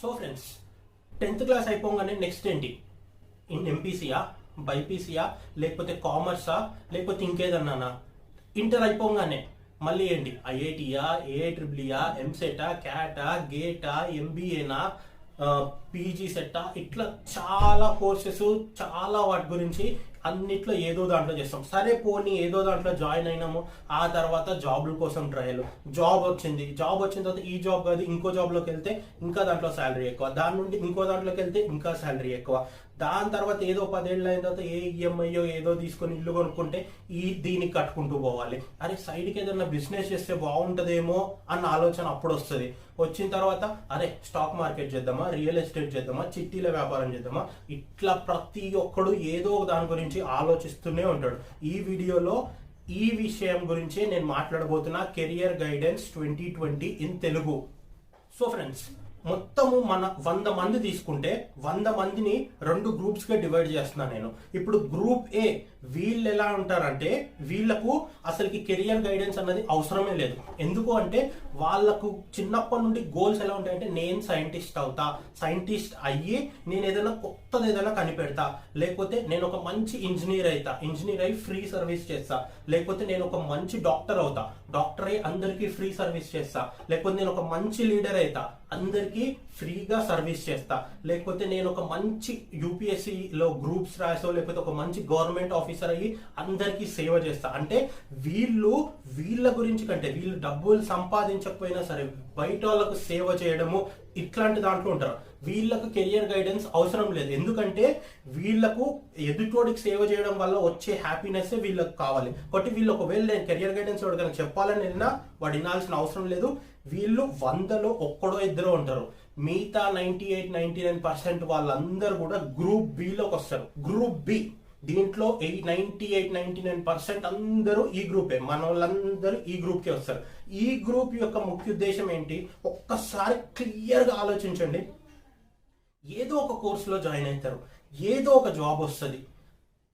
So friends, 10th class అయిపోగానే next ఏంటి? ఎంపీసీయా, బైపీసీయా, లేకపోతే కామర్సా, లేకపోతే ఇంకేదన్నానా? ఇంటర్ అయిపోగానే మళ్ళీ ఏంటి? ఐఐటియా, ఏఐట్రిపుల్ఈయా, ఎంసెటా, క్యాటా, గేటా, ఎంబీఏనా, పీజీ సెట్టా, ఇట్లా చాలా కోర్సెస్, చాలా వాటి గురించి అన్నిట్లో ఏదో దాంట్లో చేస్తాం. సరే పోనీ ఏదో దాంట్లో జాయిన్ అయినాము, ఆ తర్వాత జాబ్ల కోసం ట్రయల్, జాబ్ వచ్చింది తర్వాత ఈ జాబ్ కాదు ఇంకో జాబ్లోకి వెళ్తే ఇంకా దాంట్లో శాలరీ ఎక్కువ, దాని నుండి ఇంకో దాంట్లోకి వెళ్తే ఇంకా శాలరీ ఎక్కువ, దాని తర్వాత ఏదో 10 ఏళ్ళు అయిన తర్వాత ఏ ఈఎంఐయో ఏదో తీసుకొని ఇల్లు కొనుక్కుంటే దీనికి కట్టుకుంటూ పోవాలి. అరే సైడ్కి ఏదైనా బిజినెస్ చేస్తే బాగుంటుందేమో అన్న ఆలోచన అప్పుడు వస్తుంది. వచ్చిన తర్వాత అరే స్టాక్ మార్కెట్ చేద్దామా, రియల్ ఎస్టేట్ చేద్దామా, చిట్టీల వ్యాపారం చేద్దామా, ఇట్లా ప్రతి ఒక్కడు ఏదో దాని గురించి ఆలోచిస్తూనే ఉంటాడు. ఈ వీడియోలో ఈ విషయం గురించి నేను మాట్లాడబోతున్నా, career guidance 2020 in Telugu. So friends, మొత్తము మన 100 మంది తీసుకుంటే 100 మందిని 2 గ్రూప్స్ గా డివైడ్ చేస్తున్నాను నేను. ఇప్పుడు గ్రూప్ ఏ వీళ్ళు ఎలా ఉంటారంటే, వీళ్ళకు అసలుకి కెరియర్ గైడెన్స్ అన్నది అవసరమే లేదు. ఎందుకు అంటే వాళ్ళకు చిన్నప్పటి నుండి గోల్స్ ఎలా ఉంటాయంటే, నేను సైంటిస్ట్ అవుతా, సైంటిస్ట్ అయ్యి నేను ఏదైనా కొత్తది ఏదైనా కనిపెడతా, లేకపోతే నేను ఒక మంచి ఇంజనీర్ అవుతా, ఇంజనీర్ అయ్యి ఫ్రీ సర్వీస్ చేస్తా, లేకపోతే నేను ఒక మంచి డాక్టర్ అవుతా, డాక్టర్ అయ్యి అందరికీ ఫ్రీ సర్వీస్ చేస్తా, లేకపోతే నేను ఒక మంచి లీడర్ అవుతా, అందరికీ ఫ్రీగా సర్వీస్ చేస్తా, లేకపోతే నేను ఒక మంచి యూపీఎస్సీలో గ్రూప్స్ రాసో, లేకపోతే ఒక మంచి గవర్నమెంట్ ఆఫీసర్ అయ్యి అందరికీ సేవ చేస్తా. అంటే వీళ్ళ గురించి కంటే, వీళ్ళు డబ్బులు సంపాదించకపోయినా సరే బయట వాళ్ళకు సేవ చేయడము, ఇట్లాంటి దాంట్లో ఉంటారు. వీళ్ళకు కెరియర్ గైడెన్స్ అవసరం లేదు. ఎందుకంటే వీళ్ళకు ఎదుటోడికి సేవ చేయడం వల్ల వచ్చే హ్యాపీనెస్ వీళ్ళకి కావాలి. కాబట్టి వీళ్ళు ఒకవేళ నేను కెరియర్ గైడెన్స్ వాడికైనా చెప్పాలని వెళ్ళినా వాడు వినాల్సిన అవసరం లేదు. వీళ్ళు 100లో ఒక్కడో ఇద్దరు ఉంటారు. మిగతా 98-99% వాళ్ళందరూ కూడా గ్రూప్ బిలోకి వస్తారు. గ్రూప్ బి దీంట్లో 98-99% అందరూ ఈ గ్రూపే, మన వాళ్ళందరూ ఈ గ్రూప్ కి వస్తారు. ఈ గ్రూప్ యొక్క ముఖ్య ఉద్దేశం ఏంటి? ఒక్కసారి క్లియర్ గా ఆలోచించండి. ఏదో ఒక కోర్సులో జాయిన్ అవుతారు, ఏదో ఒక జాబ్ వస్తుంది,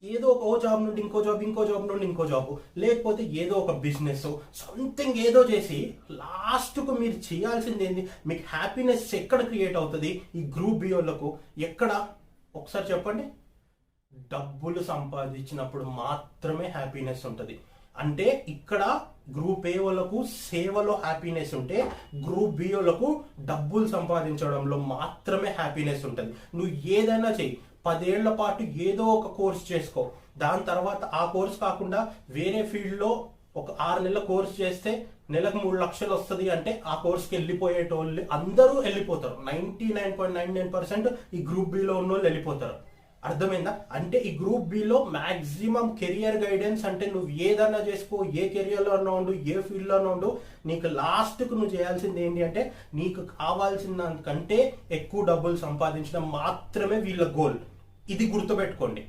ఏదో ఒక జాబ్ నుండి ఇంకో జాబ్, ఇంకో జాబ్ నుండి ఇంకో జాబ్, లేకపోతే ఏదో ఒక బిజినెస్, సంథింగ్ ఏదో చేసి లాస్ట్కు మీరు చేయాల్సింది ఏంది? మీకు హ్యాపీనెస్ ఎక్కడ క్రియేట్ అవుతుంది? ఈ గ్రూప్ బి వాళ్ళకు ఎక్కడ? ఒకసారి చెప్పండి. డబ్బులు సంపాదించినప్పుడు మాత్రమే హ్యాపీనెస్ ఉంటుంది. అంటే ఇక్కడ గ్రూప్ ఏ వాళ్ళకు సేవలో హ్యాపీనెస్ ఉంటే, గ్రూప్ బి వాళ్ళకు డబ్బులు సంపాదించడంలో మాత్రమే హ్యాపీనెస్ ఉంటుంది. నువ్వు ఏదైనా చెయ్యి, 10 ఏళ్ల పాటు ఏదో ఒక కోర్స్ చేసుకో, దాని తర్వాత ఆ కోర్స్ కాకుండా వేరే ఫీల్డ్లో ఒక 6 నెలల కోర్స్ చేస్తే నెలకు 3 లక్షలు వస్తుంది అంటే ఆ కోర్స్కి వెళ్ళిపోయేటోళ్ళు అందరూ వెళ్ళిపోతారు. 99.99% ఈ గ్రూప్ బిలో ఉన్న వాళ్ళు వెళ్ళిపోతారు. అర్థమైందా? అంటే ఈ group below maximum career guidance అంటే నువ్వు ఏదన్నా చేసుకో, ఏ కెరియర్లో ఉండు, ఏ ఫీల్డ్లో ఉండు, నీకు లాస్ట్కు నువ్వు చేయాల్సింది ఏంటి అంటే, నీకు కావాల్సిన దానికంటే ఎక్కువ డబ్బులు సంపాదించడం మాత్రమే వీళ్ళ గోల్. ఇది గుర్తుపెట్టుకోండి.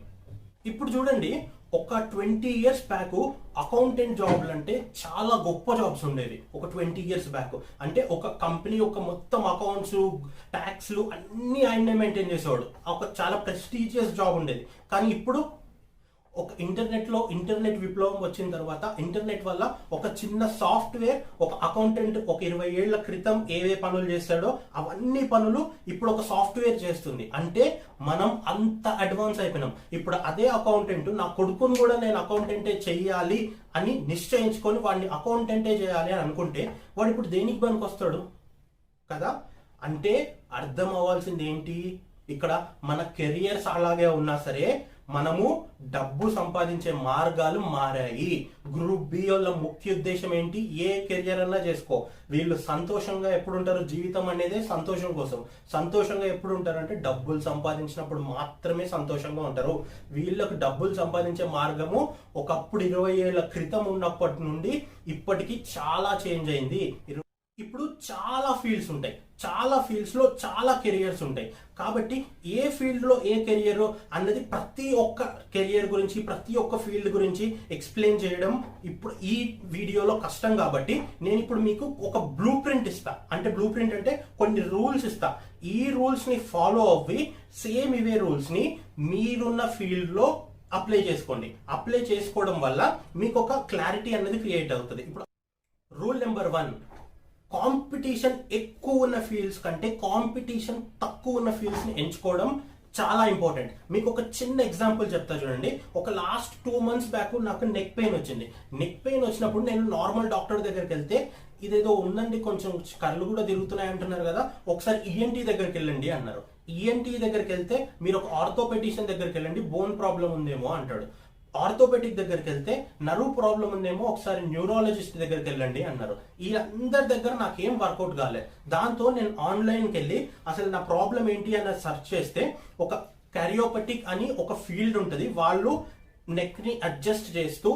ఇప్పుడు చూడండి, ఒక 20 years బ్యాక్ అకౌంటెంట్ జాబ్లు అంటే చాలా గొప్ప జాబ్స్ ఉండేవి. ఒక 20 years బ్యాక్ అంటే ఒక కంపెనీ యొక్క మొత్తం అకౌంట్స్, ట్యాక్స్లు అన్ని ఆయన్నే మెయింటైన్ చేసేవాడు. ఒక చాలా ప్రెస్టీజియస్ జాబ్ ఉండేది. కానీ ఇప్పుడు ఒక ఇంటర్నెట్ విప్లవం వచ్చిన తర్వాత, ఇంటర్నెట్ వల్ల ఒక చిన్న సాఫ్ట్వేర్, ఒక అకౌంటెంట్ ఒక 20 ఏళ్ల క్రితం ఏవే పనులు చేస్తాడో అవన్నీ పనులు ఇప్పుడు ఒక సాఫ్ట్వేర్ చేస్తుంది. అంటే మనం అంత అడ్వాన్స్ అయిపోయినాం. ఇప్పుడు అదే అకౌంటెంట్ నా కొడుకును కూడా నేను అకౌంటెంటే చెయ్యాలి అని నిశ్చయించుకొని వాడిని అకౌంటెంటే చేయాలి అని అనుకుంటే వాడు ఇప్పుడు దేనికి పనికి వస్తాడు కదా? అంటే అర్థం అవ్వాల్సింది ఏంటి? ఇక్కడ మన కెరియర్స్ అలాగే ఉన్నా సరే మనము డబ్బు సంపాదించే మార్గాలు మారాయి. గ్రూప్ బి వాళ్ళ ముఖ్య ఉద్దేశం ఏంటి? ఏ కెరియర్ అన్నా చేసుకో, వీళ్ళు సంతోషంగా ఎప్పుడు ఉంటారు? జీవితం అనేది సంతోషం కోసం. సంతోషంగా ఎప్పుడు ఉంటారు అంటే డబ్బులు సంపాదించినప్పుడు మాత్రమే సంతోషంగా ఉంటారు. వీళ్ళకు డబ్బులు సంపాదించే మార్గము ఒకప్పుడు 20 ఏళ్ల క్రితం ఉన్నప్పటి నుండి ఇప్పటికి చాలా చేంజ్ అయింది. ఇప్పుడు చాలా ఫీల్డ్స్ ఉంటాయి, చాలా ఫీల్డ్స్ లో చాలా కెరియర్స్ ఉంటాయి. కాబట్టి ఏ ఫీల్డ్ లో ఏ కెరియర్ అన్నది ప్రతి ఒక్క కెరియర్ గురించి, ప్రతి ఒక్క ఫీల్డ్ గురించి ఎక్స్ప్లెయిన్ చేయడం ఇప్పుడు ఈ వీడియోలో కష్టం. కాబట్టి నేను ఇప్పుడు మీకు ఒక బ్లూ ప్రింట్ ఇస్తా. అంటే బ్లూ ప్రింట్ అంటే కొన్ని రూల్స్ ఇస్తా. ఈ రూల్స్ ని ఫాలో అవ్వి సేమ్ ఇవే రూల్స్ ని మీరున్న ఫీల్డ్ లో అప్లై చేసుకోండి. అప్లై చేసుకోవడం వల్ల మీకు ఒక క్లారిటీ అనేది క్రియేట్ అవుతుంది. ఇప్పుడు రూల్ నెంబర్ 1, కాంపిటీషన్ ఎక్కువ ఉన్న ఫీల్డ్స్ కంటే కాంపిటీషన్ తక్కువ ఉన్న ఫీల్డ్స్ని ఎంచుకోవడం చాలా ఇంపార్టెంట్. మీకు ఒక చిన్న ఎగ్జాంపుల్ చెప్తా చూడండి. ఒక లాస్ట్ 2 months బ్యాక్ నాకు నెక్ పెయిన్ వచ్చింది. నెక్ పెయిన్ వచ్చినప్పుడు నేను నార్మల్ డాక్టర్ దగ్గరికి వెళ్తే ఇదేదో ఉందండి, కొంచెం కళ్ళు కూడా తిరుగుతున్నాయి అంటున్నారు కదా, ఒకసారి ఈఎన్టీ దగ్గరికి వెళ్ళండి అన్నారు. ఈఎన్టీ దగ్గరికి వెళ్తే మీరు ఒక ఆర్థోపెడిషియన్ దగ్గరికి వెళ్ళండి, బోన్ ప్రాబ్లం ఉందేమో అంటాడు. ఆర్థోపెటిక్ దగ్గరికి వెళ్తే నర్వ్ ప్రాబ్లం ఉందేమో, ఒకసారి న్యూరాలజిస్ట్ దగ్గరికి వెళ్ళండి అన్నారు. ఈ అందరి దగ్గర నాకేం వర్కౌట్ కాలేదు. దాంతో నేను ఆన్లైన్కి వెళ్ళి అసలు నా ప్రాబ్లం ఏంటి అన్నది సెర్చ్ చేస్తే ఒక క్యారియోపటిక్ అని ఒక ఫీల్డ్ ఉంటుంది. వాళ్ళు నెక్ ని అడ్జస్ట్ చేస్తూ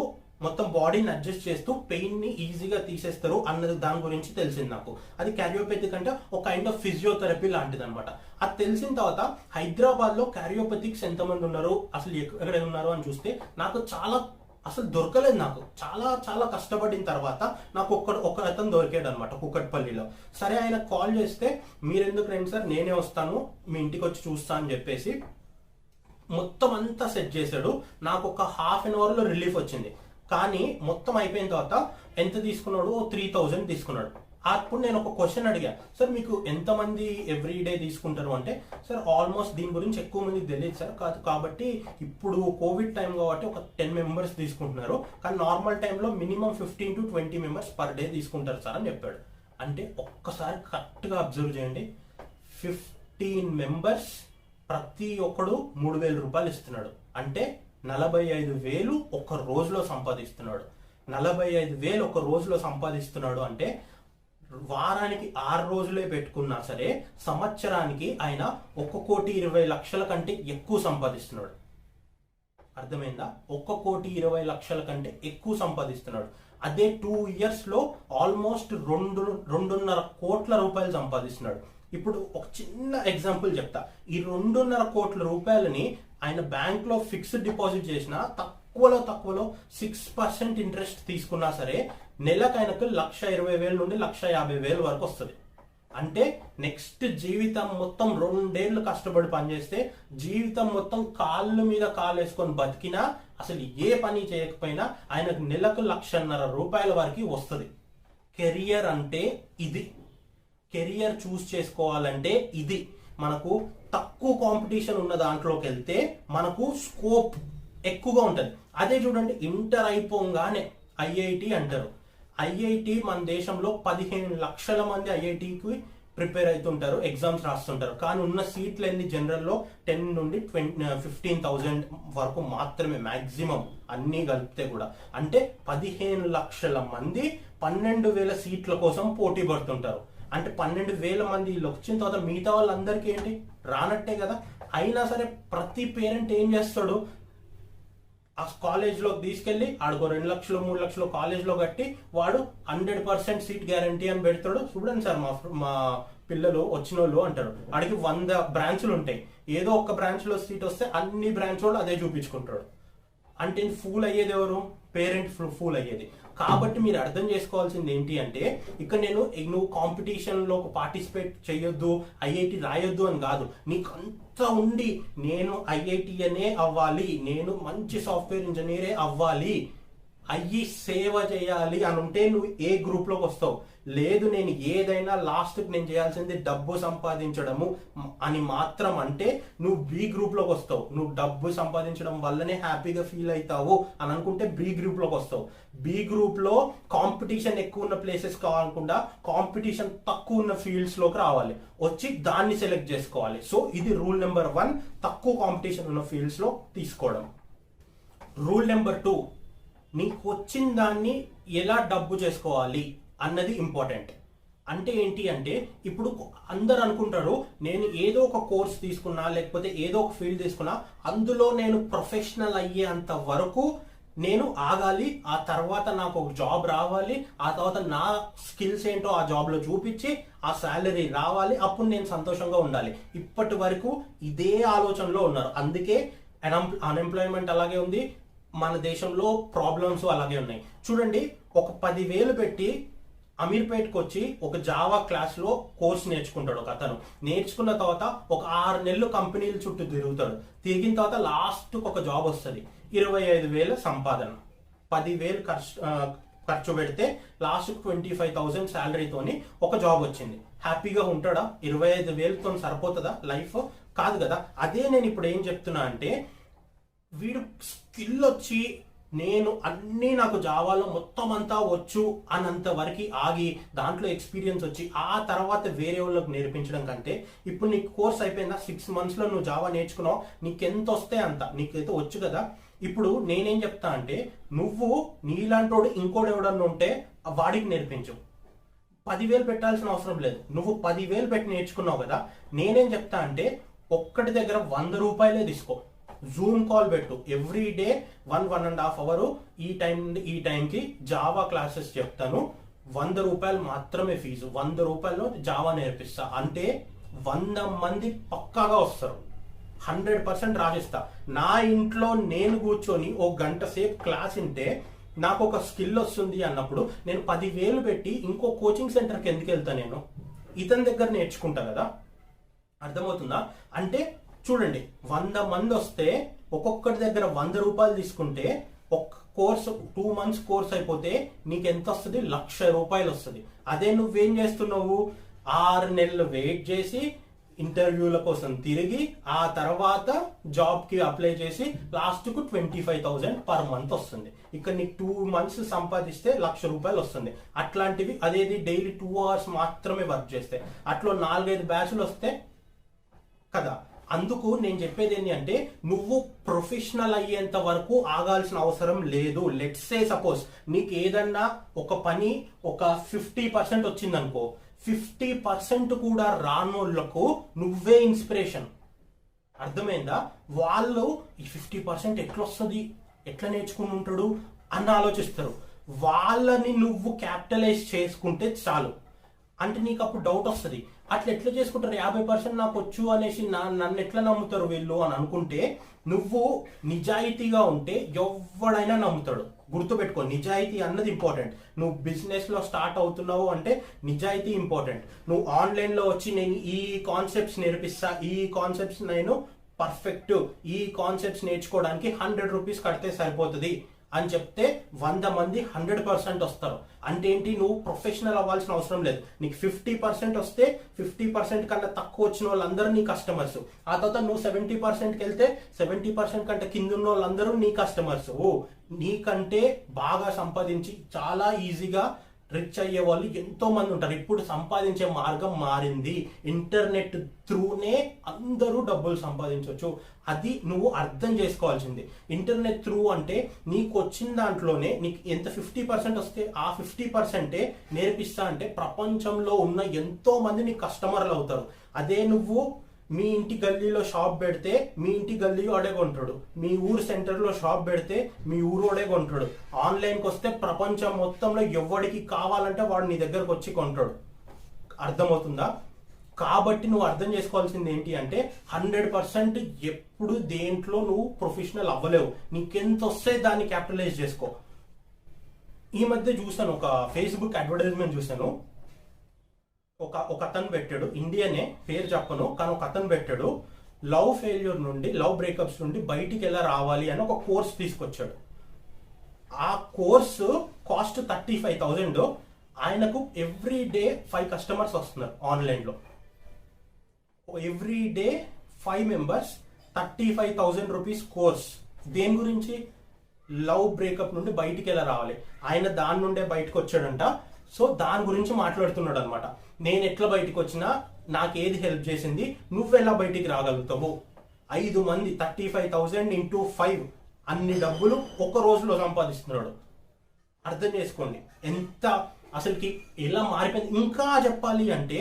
మొత్తం బాడీని అడ్జస్ట్ చేస్తూ పెయిన్ ని ఈజీగా తీసేస్తారు అన్నది దాని గురించి తెలిసింది నాకు. అది క్యారియోపతిక్ అంటే ఒక కైండ్ ఆఫ్ ఫిజియోథెరపీ లాంటిది అనమాట. అది తెలిసిన తర్వాత హైదరాబాద్ లో క్యారియోపతిక్స్ ఎంతమంది ఉన్నారు, అసలు ఎక్కడ ఉన్నారు అని చూస్తే నాకు చాలా అసలు దొరకలేదు. నాకు చాలా చాలా కష్టపడిన తర్వాత నాకు ఒక అతను దొరికాడు అనమాట కుకట్పల్లిలో. సరే, ఆయన కాల్ చేస్తే మీరెందుకు రండి సార్, నేనే వస్తాను, మీ ఇంటికి వచ్చి చూస్తా అని చెప్పేసి మొత్తం అంతా సెట్ చేశాడు. నాకు ఒక ½ an hour లో రిలీఫ్ వచ్చింది. కానీ మొత్తం అయిపోయిన తర్వాత ఎంత తీసుకున్నాడు, 3000 తీసుకున్నాడు. అప్పుడు నేను ఒక క్వశ్చన్ అడిగా, సార్ మీకు ఎంతమంది ఎవ్రీ డే తీసుకుంటారు అంటే, సార్ ఆల్మోస్ట్ దీని గురించి ఎక్కువ మంది తెలియదు సార్, కాబట్టి ఇప్పుడు కోవిడ్ టైం కాబట్టి ఒక 10 members తీసుకుంటున్నారు, కానీ నార్మల్ టైంలో minimum 15 to 20 members per day తీసుకుంటారు సార్ అని చెప్పాడు. అంటే ఒక్కసారి కరెక్ట్గా అబ్జర్వ్ చేయండి, 15 members ప్రతి ఒక్కడు 3000 రూపాయలు ఇస్తున్నాడు. అంటే 45,000 ఒక రోజులో సంపాదిస్తున్నాడు. 45,000 ఒక రోజులో సంపాదిస్తున్నాడు అంటే వారానికి 6 రోజులే పెట్టుకున్నా సరే సంవత్సరానికి ఆయన 1,20,00,000 కంటే ఎక్కువ సంపాదిస్తున్నాడు. అర్థమైందా? 1,20,00,000 కంటే ఎక్కువ సంపాదిస్తున్నాడు. అదే 2 years లో ఆల్మోస్ట్ 2.5 కోట్ల రూపాయలు సంపాదిస్తున్నాడు. ఇప్పుడు ఒక చిన్న ఎగ్జాంపుల్ చెప్తా. ఈ 2.5 కోట్ల రూపాయలని ఆయన బ్యాంక్ లో ఫిక్స్డ్ డిపాజిట్ చేసిన తక్కువలో 6% ఇంట్రెస్ట్ తీసుకున్నా సరే నెలకు ఆయనకు 1,20,000 నుండి 1,50,000 వరకు వస్తుంది. అంటే నెక్స్ట్ జీవితం మొత్తం 2 ఏళ్ళు కష్టపడి పనిచేస్తే జీవితం మొత్తం కాళ్ళ మీద కాలు వేసుకొని బతికినా అసలు ఏ పని చేయకపోయినా ఆయనకు నెలకు 1,50,000 రూపాయల వరకు వస్తుంది. కెరియర్ అంటే ఇది. కెరియర్ చూస్ చేసుకోవాలంటే ఇది. మనకు తక్కువ కాంపిటీషన్ ఉన్న దాంట్లోకి వెళ్తే మనకు స్కోప్ ఎక్కువగా ఉంటుంది. అదే చూడండి, ఇంటర్ అయిపోగానే ఐఐటి అంటారు. ఐఐటి మన దేశంలో 15 లక్షల మంది ఐఐటికి ప్రిపేర్ అవుతుంటారు, ఎగ్జామ్స్ రాస్తుంటారు. కానీ ఉన్న సీట్లు ఎన్ని జనరల్లో 10 నుండి 15,000 వరకు మాత్రమే మ్యాక్సిమం అన్ని కలిపితే కూడా. అంటే 15 లక్షల మంది 12,000 సీట్ల కోసం పోటీ పడుతుంటారు. అంటే 12,000 మంది వచ్చిన తర్వాత మిగతా వాళ్ళందరికీ ఏంటి రానట్టే కదా. అయినా సరే ప్రతి పేరెంట్ ఏం చేస్తాడు, ఆ కాలేజ్లోకి తీసుకెళ్లి ఆడుకో 2 లక్షలు 3 లక్షలు కాలేజ్లో కట్టి వాడు 100% సీట్ గ్యారంటీ అని పెడతాడు. చూడండి సార్, మా పిల్లలు వచ్చిన వాళ్ళు అంటారు, ఆడికి 100 బ్రాంచ్లు ఉంటాయి, ఏదో ఒక బ్రాంచ్ లో సీట్ వస్తే అన్ని బ్రాంచ్ వాళ్ళు అదే చూపించుకుంటాడు. అంటే ఫూల్ అయ్యేది ఎవరు? పేరెంట్ ఫూల్ అయ్యేది. కాబట్టి మీరు అర్థం చేసుకోవాల్సింది ఏంటి అంటే, ఇక్కడ నువ్వు కాంపిటీషన్ లో పార్టిసిపేట్ చేయొద్దు, ఐఐటి రాయొద్దు అని కాదు. నీకు అంతా ఉండి నేను ఐఐటి అనే అవ్వాలి, నేను మంచి సాఫ్ట్వేర్ ఇంజనీరే అవ్వాలి, అయ్యి సేవ చేయాలి అని ఉంటే నువ్వు ఏ గ్రూప్ లోకి వస్తావు. లేదు నేను ఏదైనా లాస్ట్ నేను చేయాల్సింది డబ్బు సంపాదించడము అని మాత్రం అంటే నువ్వు బి గ్రూప్ లోకి వస్తావు. నువ్వు డబ్బు సంపాదించడం వల్లనే హ్యాపీగా ఫీల్ అవుతావు అని అనుకుంటే బి గ్రూప్ లోకి వస్తావు. బి గ్రూప్ లో కాంపిటీషన్ ఎక్కువ ఉన్న ప్లేసెస్ కావాలనుకుంటా కాంపిటీషన్ తక్కువ ఉన్న ఫీల్డ్స్ లోకి రావాలి, వచ్చి దాన్ని సెలెక్ట్ చేసుకోవాలి. సో ఇది రూల్ నెంబర్ 1, తక్కువ కాంపిటీషన్ ఉన్న ఫీల్డ్స్ లో తీసుకోవడం. రూల్ నెంబర్ 2, నీకు వచ్చిన దాన్ని ఎలా డబ్బు చేసుకోవాలి అన్నది ఇంపార్టెంట్. అంటే ఏంటి అంటే, ఇప్పుడు అందరు అనుకుంటారు నేను ఏదో ఒక కోర్స్ తీసుకున్నా లేకపోతే ఏదో ఒక ఫీల్డ్ తీసుకున్నా అందులో నేను ప్రొఫెషనల్ అయ్యేంత వరకు నేను ఆగాలి, ఆ తర్వాత నాకు ఒక జాబ్ రావాలి, ఆ తర్వాత నా స్కిల్స్ ఏంటో ఆ జాబ్లో చూపించి ఆ శాలరీ రావాలి, అప్పుడు నేను సంతోషంగా ఉండాలి. ఇప్పటి వరకు ఇదే ఆలోచనలో ఉన్నారు. అందుకే అన్ఎంప్లాయ్మెంట్ అలాగే ఉంది, మన దేశంలో ప్రాబ్లమ్స్ అలాగే ఉన్నాయి. చూడండి, ఒక 10,000 పెట్టి అమీర్పేట్కి వచ్చి ఒక జావా క్లాస్ లో కోర్స్ నేర్చుకుంటాడు ఒక అతను. నేర్చుకున్న తర్వాత ఒక 6 నెలలు కంపెనీల చుట్టూ తిరుగుతాడు. తిరిగిన తర్వాత లాస్ట్ ఒక జాబ్ వస్తుంది, 25,000 సంపాదన. 10,000 ఖర్చు పెడితే లాస్ట్ 25,000 శాలరీతోని ఒక జాబ్ వచ్చింది. హ్యాపీగా ఉంటాడా? 25,000తో సరిపోతుందా లైఫ్? కాదు కదా. అదే నేను ఇప్పుడు ఏం చెప్తున్నా అంటే, వీడు స్కిల్ వచ్చి నేను అన్నీ నాకు జావాలో మొత్తం అంతా వచ్చు అన్నంత వరకు ఆగి దాంట్లో ఎక్స్పీరియన్స్ వచ్చి ఆ తర్వాత వేరే వాళ్ళకి నేర్పించడం కంటే, ఇప్పుడు నీకు కోర్స్ అయిపోయిందా, 6 monthsలో నువ్వు జావా నేర్చుకున్నావు, నీకెంత వస్తే అంత నీకైతే వచ్చు కదా. ఇప్పుడు నేనేం చెప్తా అంటే, నువ్వు నీలాంటోడు ఇంకోటి ఎవడన్నా ఉంటే వాడికి నేర్పించు. 10,000 పెట్టాల్సిన అవసరం లేదు. నువ్వు 10,000 పెట్టి నేర్చుకున్నావు కదా. నేనేం చెప్తా అంటే, ఒక్కటి దగ్గర 100 రూపాయలే తీసుకో. జూమ్ కాల్ పెట్టు ఎవ్రీ డే 1.5 hours ఈ టైం నుండి ఈ టైంకి జావా క్లాసెస్ చెప్తాను. 100 రూపాయలు మాత్రమే ఫీజు. 100 రూపాయలు జావా నేర్పిస్తా అంటే 100 మంది పక్కాగా వస్తారు. 100% రాసిస్తా. నా ఇంట్లో నేను కూర్చొని ఒక గంట సేపు క్లాస్ వింటే నాకు ఒక స్కిల్ వస్తుంది అన్నప్పుడు నేను 10,000 పెట్టి ఇంకో కోచింగ్ సెంటర్కి ఎందుకు వెళ్తా? నేను ఇతని దగ్గర నేర్చుకుంటా కదా. అర్థమవుతుందా? అంటే చూడండి, 100 మంది వస్తే ఒక్కొక్కటి దగ్గర 100 రూపాయలు తీసుకుంటే ఒక్క కోర్సు 2 months కోర్స్ అయిపోతే నీకు ఎంత వస్తుంది? 1,00,000 రూపాయలు వస్తుంది. అదే నువ్వేం చేస్తున్నావు? 6 నెలలు వెయిట్ చేసి ఇంటర్వ్యూల కోసం తిరిగి ఆ తర్వాత జాబ్కి అప్లై చేసి లాస్ట్కు 25,000 పర్ మంత్ వస్తుంది. ఇక్కడ నీకు 2 months సంపాదిస్తే 1,00,000 రూపాయలు వస్తుంది. అట్లాంటివి అదేది డైలీ 2 hours మాత్రమే వర్క్ చేస్తే అట్లా 4-5 బ్యాచ్లు వస్తే కదా. అందుకు నేను చెప్పేది ఏంటి అంటే, నువ్వు ప్రొఫెషనల్ అయ్యేంత వరకు ఆగాల్సిన అవసరం లేదు. లెట్స్ సే సపోజ్ నీకు ఏదన్నా ఒక పని ఒక 50% వచ్చిందనుకో, 50% కూడా రానోళ్లకు నువ్వే ఇన్స్పిరేషన్. అర్థమైందా? వాళ్ళు ఈ 50% ఎట్లా వస్తుంది, ఎట్లా నేర్చుకుని ఉంటాడు అని ఆలోచిస్తారు. వాళ్ళని నువ్వు క్యాపిటలైజ్ చేసుకుంటే చాలు. అంటే నీకు అప్పుడు డౌట్ వస్తుంది, అట్లా ఎట్లా చేసుకుంటారు, 50% నాకు వచ్చు అనేసి నన్ను ఎట్లా నమ్ముతారు వీళ్ళు అని అనుకుంటే, నువ్వు నిజాయితీగా ఉంటే ఎవడైనా నమ్ముతాడు. గుర్తుపెట్టుకో, నిజాయితీ అన్నది ఇంపార్టెంట్. నువ్వు బిజినెస్లో స్టార్ట్ అవుతున్నావు అంటే నిజాయితీ ఇంపార్టెంట్. నువ్వు ఆన్లైన్లో వచ్చి నేను ఈ కాన్సెప్ట్స్ నేర్పిస్తా, ఈ కాన్సెప్ట్స్ నేను పర్ఫెక్ట్, ఈ కాన్సెప్ట్స్ నేర్చుకోవడానికి 100 రూపీస్ కడితే సరిపోతుంది అని చెప్తే 100 మంది 100% వస్తారు. అంటే ఏంటి? నువ్వు ప్రొఫెషనల్ అవ్వాల్సిన అవసరం లేదు. నీకు 50% వస్తే 50% కన్నా తక్కువ వచ్చిన వాళ్ళందరూ నీ కస్టమర్స్. ఆ తర్వాత నువ్వు 70%కి వెళ్తే 70% కంటే కింద ఉన్న వాళ్ళందరూ నీ కస్టమర్స్. నీకంటే బాగా సంపాదించి చాలా ఈజీగా రిచ్ అయ్యే వాళ్ళు ఎంతో మంది ఉంటారు. ఇప్పుడు సంపాదించే మార్గం మారింది. ఇంటర్నెట్ త్రూనే అందరూ డబ్బులు సంపాదించవచ్చు. అది నువ్వు అర్థం చేసుకోవాల్సింది. ఇంటర్నెట్ త్రూ అంటే నీకు వచ్చిన దాంట్లోనే నీకు ఎంత 50% వస్తే ఆ 50% నేర్పిస్తా అంటే ప్రపంచంలో ఉన్న ఎంతో మంది నీ కస్టమర్లు అవుతారు. అదే నువ్వు మీ ఇంటి గల్లీలో షాప్ పెడితే మీ ఇంటి గల్లీలో అడే కొంటాడు, మీ ఊరు సెంటర్లో షాప్ పెడితే మీ ఊరు అడే కొంటాడు. ఆన్లైన్కి వస్తే ప్రపంచం మొత్తంలో ఎవరికి కావాలంటే వాడు నీ దగ్గరకు వచ్చి కొంటాడు. అర్థమవుతుందా? కాబట్టి నువ్వు అర్థం చేసుకోవాల్సింది ఏంటి అంటే, 100% ఎప్పుడు దేంట్లో నువ్వు ప్రొఫెషనల్ అవ్వలేవు. నీకెంత వస్తే దాన్ని క్యాపిటలైజ్ చేసుకో. ఈ మధ్య చూసాను, ఒక ఫేస్బుక్ అడ్వర్టైజ్మెంట్ చూసాను. ఒక అతను పెట్టాడు, ఇండియనే, పేరు చెప్పను, కానీ ఒక అతను పెట్టాడు, లవ్ ఫెయిల్యూర్ నుండి, లవ్ బ్రేకప్స్ నుండి బయటికి ఎలా రావాలి అని ఒక కోర్స్ తీసుకొచ్చాడు. ఆ కోర్సు కాస్ట్ 35,000. ఆయనకు ఎవ్రీ డే 5 customers వస్తున్నారు ఆన్లైన్లో. Every day 5 members, 35,000 rupees course. దేని గురించి? లవ్ బ్రేకప్ నుండి బయటికి ఎలా రావాలి. ఆయన దాని నుండే బయటకు వచ్చాడంట. సో దాని గురించి మాట్లాడుతున్నాడు అనమాట. నేను ఎట్లా బయటికి వచ్చినా, నాకు ఏది హెల్ప్ చేసింది, నువ్వెలా బయటికి రాగలుగుతావు. 5 మంది 35,000 × 5 అన్ని డబ్బులు ఒక రోజులో సంపాదిస్తున్నాడు. అర్థం చేసుకోండి ఎంత అసలుకి ఎలా మారిపోయింది. ఇంకా చెప్పాలి అంటే,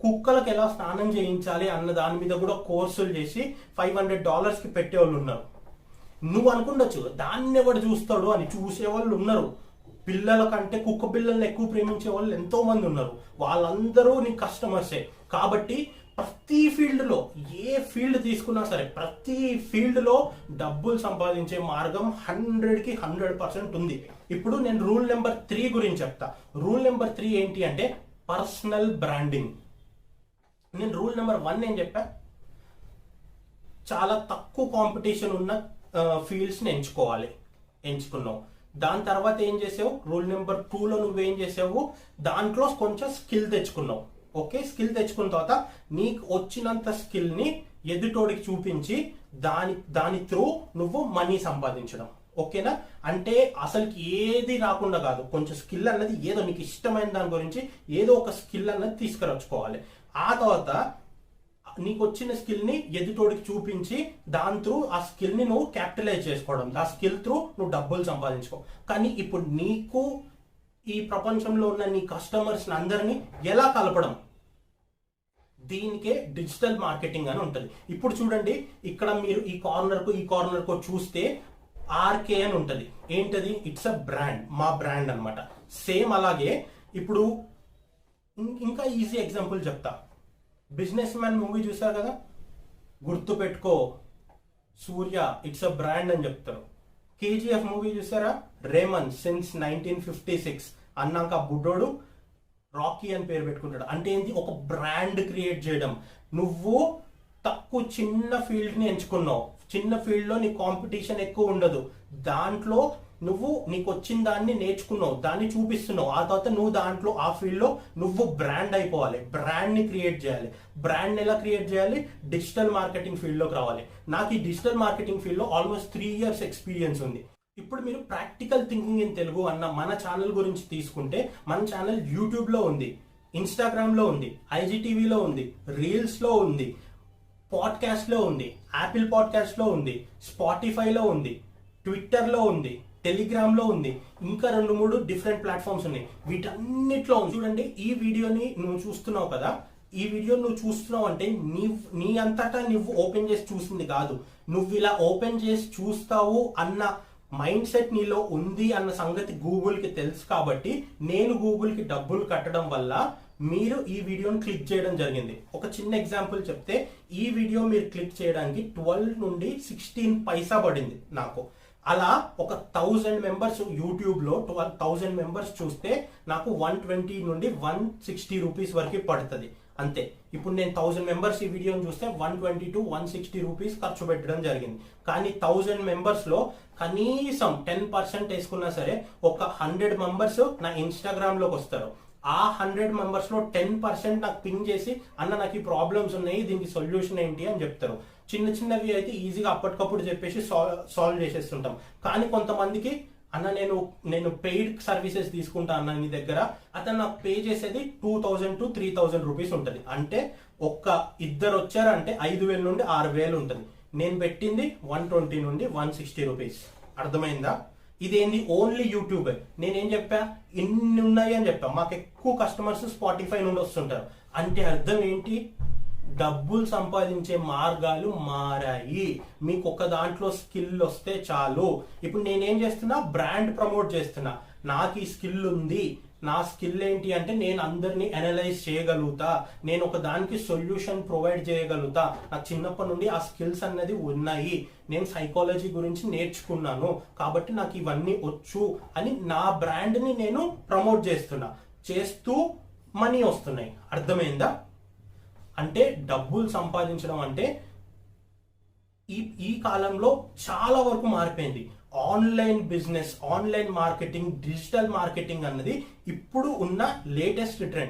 కుక్కలకు ఎలా స్నానం చేయించాలి అన్న దాని మీద కూడా కోర్సులు చేసి $500కి పెట్టేవాళ్ళు ఉన్నారు. నువ్వు అనుకుండొచ్చు దాన్ని ఎవడు చూస్తాడు అని. చూసేవాళ్ళు ఉన్నారు. పిల్లల కంటే కుక్క పిల్లల్ని ఎక్కువ ప్రేమించే వాళ్ళు ఎంతో మంది ఉన్నారు. వాళ్ళందరూ నీ కస్టమర్సే. కాబట్టి ప్రతి ఫీల్డ్లో, ఏ ఫీల్డ్ తీసుకున్నా సరే, ప్రతి ఫీల్డ్లో డబ్బులు సంపాదించే మార్గం 100కి 100% ఉంది. ఇప్పుడు నేను రూల్ నెంబర్ 3 గురించి చెప్తా. రూల్ నెంబర్ 3 ఏంటి అంటే పర్సనల్ బ్రాండింగ్. నేను రూల్ నెంబర్ 1 ఏం చెప్పా? చాలా తక్కువ కాంపిటీషన్ ఉన్న ఫీల్డ్స్ని ఎంచుకున్నాం. దాని తర్వాత ఏం చేసావు, రూల్ నెంబర్ 2లో నువ్వేం చేసావు, దాంట్లో కొంచెం స్కిల్ తెచ్చుకున్నావు. ఓకే, స్కిల్ తెచ్చుకున్న తర్వాత నీకు వచ్చినంత స్కిల్ని ఎదుటోడికి చూపించి దాని త్రూ నువ్వు మనీ సంపాదించడం. ఓకేనా? అంటే అసలుకి ఏది రాకుండా కాదు, కొంచెం స్కిల్ అన్నది ఏదో నీకు ఇష్టమైన దాని గురించి ఏదో ఒక స్కిల్ అన్నది తీసుకురచ్చుకోవాలి. ఆ తర్వాత నీకు వచ్చిన స్కిల్ ని ఎదుటోడికి చూపించి దాని త్రూ ఆ స్కిల్ ని నువ్వు క్యాపిటలైజ్ చేసుకోవడం, ఆ స్కిల్ త్రూ నువ్వు డబ్బులు సంపాదించుకో. కానీ ఇప్పుడు నీకు ఈ ప్రపంచంలో ఉన్న నీ కస్టమర్స్ అందరినీ ఎలా కలపడం, దీనికే డిజిటల్ మార్కెటింగ్ అని ఉంటుంది. ఇప్పుడు చూడండి, ఇక్కడ మీరు ఈ కార్నర్ కు చూస్తే ఆర్కే అని ఉంటుంది. ఏంటది? ఇట్స్ అ బ్రాండ్, మా బ్రాండ్ అనమాట. సేమ్ అలాగే ఇప్పుడు ఇంకా ఈజీ ఎగ్జాంపుల్ చెప్తా. బిజినెస్ మ్యాన్ మూవీ చూసారు కదా, గుర్తు పెట్టుకో సూర్య, ఇట్స్ అ బ్రాండ్ అని చెప్తారు. కేజీఎఫ్ మూవీ చూసారా, రేమన్ సిన్స్ 1956 అన్నాక బుడ్డోడు రాకీ అని పేరు పెట్టుకుంటాడు. అంటే ఏంటి? ఒక బ్రాండ్ క్రియేట్ చేయడం. నువ్వు తక్కువ చిన్న ఫీల్డ్ ని ఎంచుకున్నావు, చిన్న ఫీల్డ్ లో నీ కాంపిటీషన్ ఎక్కువ ఉండదు, దాంట్లో నువ్వు నీకు వచ్చిన దాన్ని నేర్చుకున్నావు, దాన్ని చూపిస్తున్నావు. ఆ తర్వాత నువ్వు దాంట్లో ఆ ఫీల్డ్ లో నువ్వు బ్రాండ్ అయిపోవాలి, బ్రాండ్ ని క్రియేట్ చేయాలి. బ్రాండ్ ఎలా క్రియేట్ చేయాలి? డిజిటల్ మార్కెటింగ్ ఫీల్డ్ లోకి రావాలి. నాకు ఈ డిజిటల్ మార్కెటింగ్ ఫీల్డ్ లో ఆల్మోస్ట్ 3 years ఎక్స్పీరియన్స్ ఉంది. ఇప్పుడు మీరు ప్రాక్టికల్ థింకింగ్ ఇన్ తెలుగు అన్న మన ఛానల్ గురించి తీసుకుంటే, మన ఛానల్ యూట్యూబ్ లో ఉంది, ఇన్స్టాగ్రామ్ లో ఉంది, ఐజీటీవీలో ఉంది, రీల్స్ లో ఉంది, పాడ్కాస్ట్ లో ఉంది, యాపిల్ పాడ్కాస్ట్ లో ఉంది, స్పాటిఫైలో ఉంది, ట్విట్టర్ లో ఉంది, టెలిగ్రామ్ లో ఉంది, ఇంకా 2-3 డిఫరెంట్ ప్లాట్ఫామ్స్ ఉన్నాయి. వీటన్నిటిలో చూడండి. ఈ వీడియోని నువ్వు చూస్తున్నావు కదా, ఈ వీడియో నువ్వు చూస్తున్నావు అంటే నీ అంతటా నువ్వు ఓపెన్ చేసి చూసింది కాదు, నువ్వు ఇలా ఓపెన్ చేసి చూస్తావు అన్న మైండ్ సెట్ నీలో ఉంది అన్న సంగతి గూగుల్కి తెలుసు. కాబట్టి నేను గూగుల్కి డబ్బులు కట్టడం వల్ల మీరు ఈ వీడియోని క్లిక్ చేయడం జరిగింది. ఒక చిన్న ఎగ్జాంపుల్ చెప్తే, ఈ వీడియో మీరు క్లిక్ చేయడానికి 12 నుండి 16 పైసా పడింది నాకు. అలా ఒక 1000 మెంబర్స్ యూట్యూబ్ లో 12,000 మెంబర్స్ చూస్తే నాకు 120 నుండి 160 రూపీస్ వరకు పడుతుంది అంతే. ఇప్పుడు నేను 1000 మెంబర్స్ ఈ వీడియోని చూస్తే 120 to 160 రూపీస్ ఖర్చు పెట్టడం జరిగింది. కానీ 1000 మెంబర్స్ లో కనీసం 10% వేసుకున్నా సరే ఒక 100 మెంబర్స్ నా ఇన్స్టాగ్రామ్ లోకి వస్తారు. ఆ 100 మెంబర్స్ లో 10% నాకు పింగ్ చేసి, అన్న నాకు ఈ ప్రాబ్లమ్స్ ఉన్నాయి, దీనికి సొల్యూషన్ ఏంటి అని చెప్తారు. చిన్న చిన్నవి అయితే ఈజీగా అప్పటికప్పుడు చెప్పేసి సాల్వ్ చేసేస్తుంటాం. కానీ కొంతమందికి, అన్న నేను పెయిడ్ సర్వీసెస్ తీసుకుంటా అన్న నీ దగ్గర, అతను నాకు పే చేసేది 2000 to 3000 రూపీస్ ఉంటుంది. అంటే ఒక్క ఇద్దరు వచ్చారంటే 5000 నుండి 6000 ఉంటుంది. నేను పెట్టింది 120 నుండి 160 రూపీస్. అర్థమైందా? ఇదేంది? ఓన్లీ యూట్యూబే. నేనేం చెప్పా, ఇన్ని ఉన్నాయి అని చెప్పా. మాకు ఎక్కువ కస్టమర్స్ స్పాటిఫై నుండి వస్తుంటారు. అంటే అర్థం ఏంటి? డబ్బులు సంపాదించే మార్గాలు మారాయి. మీకు ఒక దాంట్లో స్కిల్ వస్తే చాలు. ఇప్పుడు నేనేం చేస్తున్నా, బ్రాండ్ ప్రమోట్ చేస్తున్నా. నాకు ఈ స్కిల్ ఉంది, నా స్కిల్ ఏంటి అంటే నేను అందరినీ అనలైజ్ చేయగలుగుతా, నేను ఒక దానికి సొల్యూషన్ ప్రొవైడ్ చేయగలుగుతా, నాకు చిన్నప్పటి నుండి ఆ స్కిల్స్ అన్నది ఉన్నాయి, నేను సైకాలజీ గురించి నేర్చుకున్నాను కాబట్టి నాకు ఇవన్నీ వచ్చు అని నా బ్రాండ్ని నేను ప్రమోట్ చేస్తూ మనీ వస్తున్నాయి. అర్థమైందా? అంటే డబ్బులు సంపాదించడం అంటే ఈ కాలంలో చాలా వరకు మారిపోయింది. Online business, online marketing, digital marketing అన్నది ఇప్పుడు ఉన్న లేటెస్ట్ ట్రెండ్.